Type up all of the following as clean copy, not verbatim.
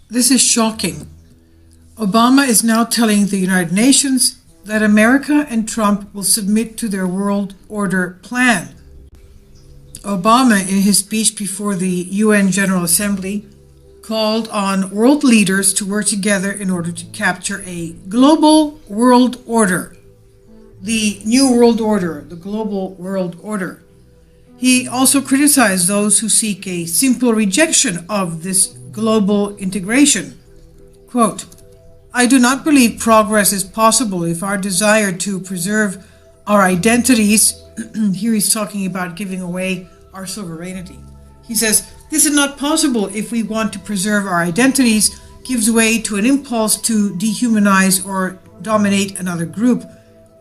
This is shocking. Obama is now telling the United Nations that America and Trump will submit to their world order plan. Obama, in his speech before the UN General Assembly, called on world leaders to work together in order to capture a global world order. The new world order, the global world order. He also criticized those who seek a simple rejection of this global integration. Quote, "I do not believe progress is possible if our desire to preserve our identities," here he's talking about giving away our sovereignty. He says, "This is not possible if we want to preserve our identities, gives way to an impulse to dehumanize or dominate another group.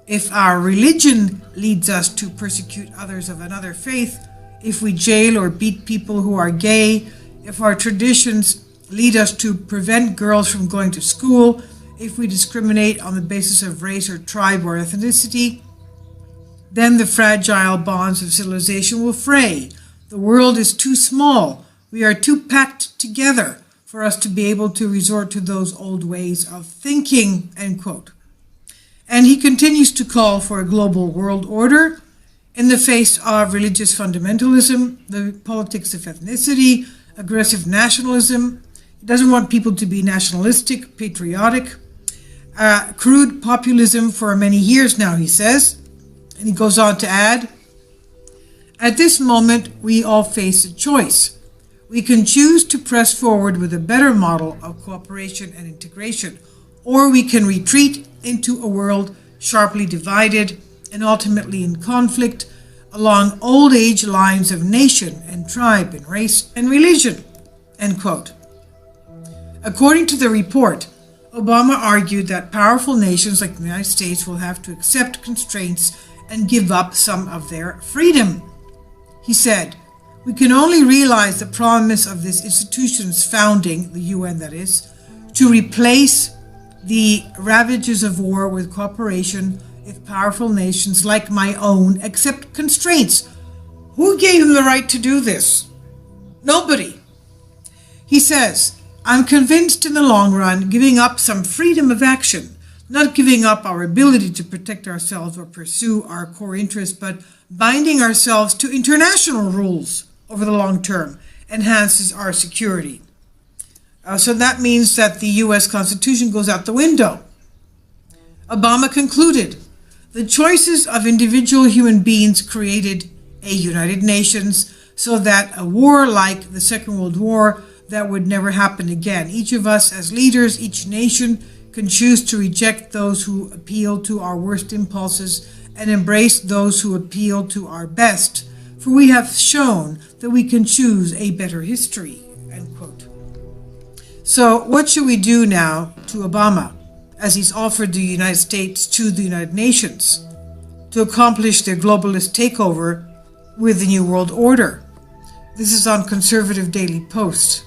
If our religion leads us to persecute others of another faith, if we jail or beat people who are gay, if our traditions lead us to prevent girls from going to school, if we discriminate on the basis of race or tribe or ethnicity, then the fragile bonds of civilization will fray. The world is too small. We are too packed together for us to be able to resort to those old ways of thinking," end quote. And he continues to call for a global world order in the face of religious fundamentalism, the politics of ethnicity, aggressive nationalism. He doesn't want people to be nationalistic, patriotic, crude populism for many years now, he says. And he goes on to add, "At this moment, we all face a choice. We can choose to press forward with a better model of cooperation and integration, or we can retreat into a world sharply divided and ultimately in conflict along old age lines of nation and tribe and race and religion," end quote. According to the report, Obama argued that powerful nations like the United States will have to accept constraints and give up some of their freedom. He said, "We can only realize the promise of this institution's founding, the UN that is, to replace the ravages of war with cooperation if powerful nations like my own accept constraints." Who gave him the right to do this? Nobody. He says, "I'm convinced in the long run, giving up some freedom of action, not giving up our ability to protect ourselves or pursue our core interests, but binding ourselves to international rules over the long term enhances our security." So that means that the U.S. Constitution goes out the window. Obama concluded, "The choices of individual human beings created a United Nations so that a war like the Second World War that would never happen again. Each of us as leaders, each nation can choose to reject those who appeal to our worst impulses and embrace those who appeal to our best, for we have shown that we can choose a better history," end quote. So what should we do now to Obama as he's offered the United States to the United Nations to accomplish their globalist takeover with the New World Order? This is on Conservative Daily Post.